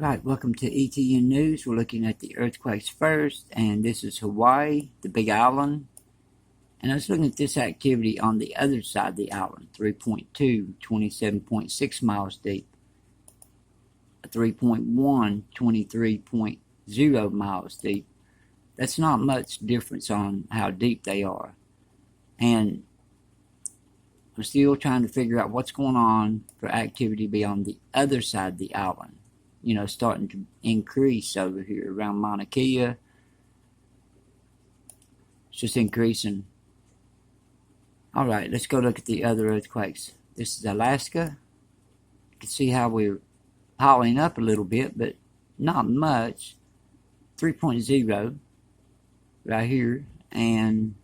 Alright, welcome to ETN News. We're looking at the earthquakes first, and this is Hawaii, the big island. And I was looking at this activity on the other side of the island, 3.2, 27.6 miles deep. 3.1, 23.0 miles deep. That's not much difference on how deep they are. And I'm still trying to figure out what's going on for activity beyond the other side of the island. You know, starting to increase over here around Mauna Kea. It's just increasing. Alright, let's go look at the other earthquakes. This is Alaska. You can see how we're piling up a little bit, but not much. 3.0 right here. And,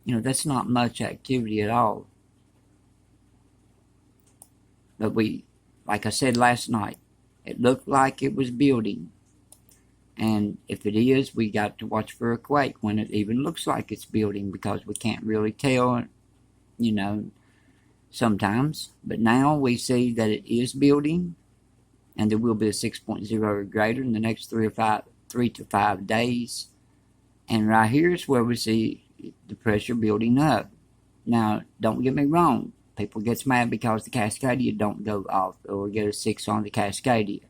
you know, that's not much activity at all. But like I said last night, it looked like it was building. And if it is, we got to watch for a quake when it even looks like it's building, because we can't really tell, you know, sometimes. But now we see that it is building, and there will be a 6.0 or greater in the next 3 to 5 days. And right here is where we see the pressure building up. Now, don't get me wrong. People gets mad because the Cascadia don't go off or get a 6 on the Cascadia.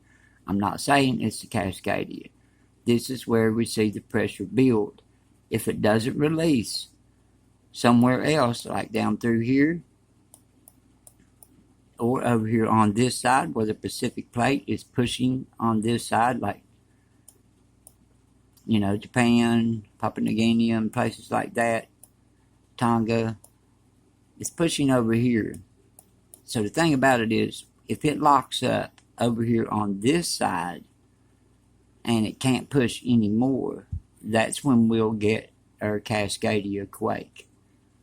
I'm not saying it's the Cascadia. This is where we see the pressure build. If it doesn't release somewhere else, like down through here, or over here on this side where the Pacific plate is pushing on this side, like, you know, Japan, Papua New Guinea, and places like that, Tonga, it's pushing over here. So the thing about it is, if it locks up over here on this side and it can't push anymore, that's when we'll get our Cascadia quake.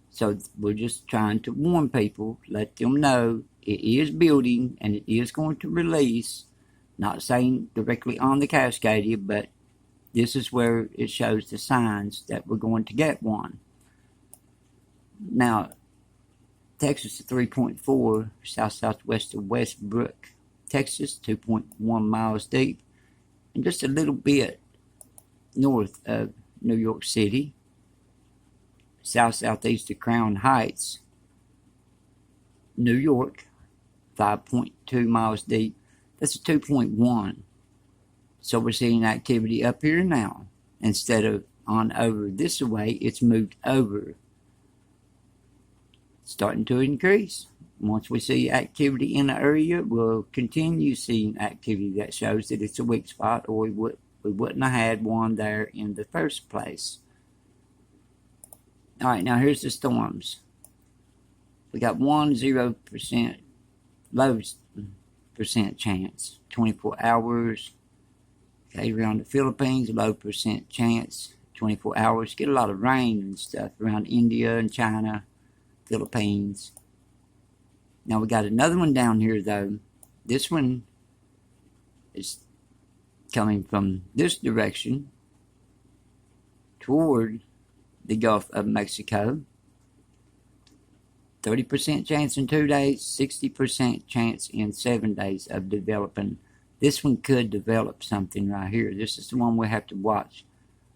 So we're just trying to warn people, let them know it is building and it is going to release. Not saying directly on the Cascadia, but this is where it shows the signs that we're going to get one. Now, Texas is 3.4, southwest of Westbrook, Texas, 2.1 miles deep, and just a little bit north of New York City, southeast of Crown Heights, New York, 5.2 miles deep. That's a 2.1. So we're seeing activity up here now. Instead of on over this way, it's moved over. Starting to increase. Once we see activity in the area, we'll continue seeing activity that shows that it's a weak spot, or we wouldn't have had one there in the first place. Alright, now here's the storms. We got 0% low percent chance, 24 hours. Okay, around the Philippines, low percent chance, 24 hours. Get a lot of rain and stuff around India and China, Philippines. Now we got another one down here though. This one is coming from this direction toward the Gulf of Mexico. 30% chance in 2 days, 60% chance in 7 days of developing. This one could develop something right here. This is the one we have to watch.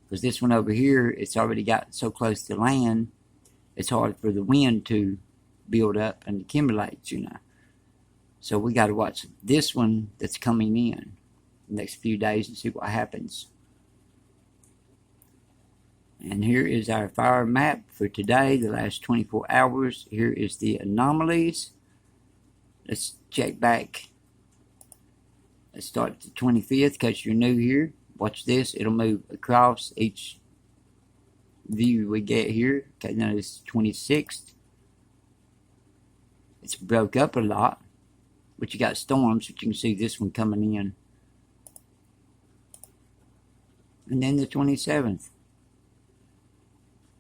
Because this one over here, it's already got so close to land, it's hard for the wind to build up and accumulate, you know. So we got to watch this one that's coming in the next few days and see what happens. And here is our fire map for today, the last 24 hours. Here is the anomalies. Let's check back. Let's start at the 25th, because you're new here. Watch this. It'll move across each view we get here. Okay, now it's 26th. It's broke up a lot, but you got storms, but you can see this one coming in. And then the 27th.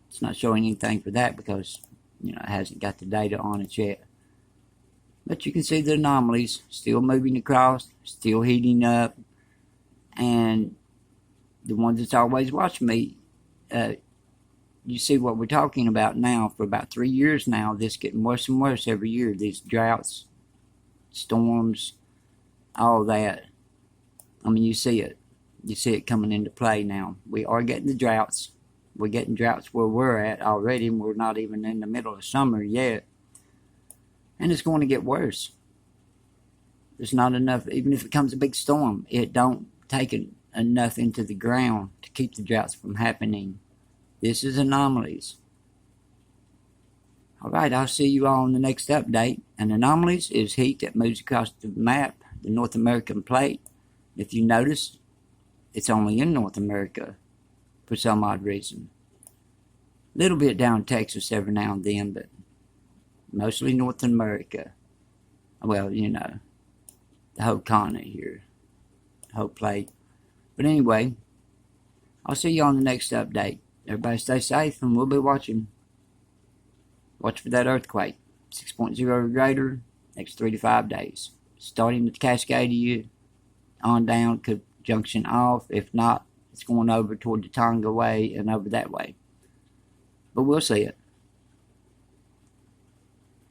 It's not showing anything for that because, you know, it hasn't got the data on it yet. But you can see the anomalies still moving across, still heating up. And the ones that's always watched me, you see what we're talking about now for about 3 years now. This getting worse and worse every year. These droughts, storms, all that. I mean, you see it. You see it coming into play now. We are getting the droughts. We're getting droughts where we're at already, and we're not even in the middle of summer yet. And it's going to get worse. There's not enough, even if it comes a big storm, it don't take enough into the ground to keep the droughts from happening. This is Anomalies. Alright, I'll see you all on the next update. And Anomalies is heat that moves across the map, the North American plate. If you notice, it's only in North America for some odd reason. A little bit down in Texas every now and then, but mostly North America. Well, you know, the whole continent here, the whole plate. But anyway, I'll see you on the next update. Everybody stay safe, and we'll be watching. Watch for that earthquake. 6.0 or greater, next 3 to 5 days. Starting at Cascadia, on down, junction off. If not, it's going over toward the Tonga way and over that way. But we'll see it.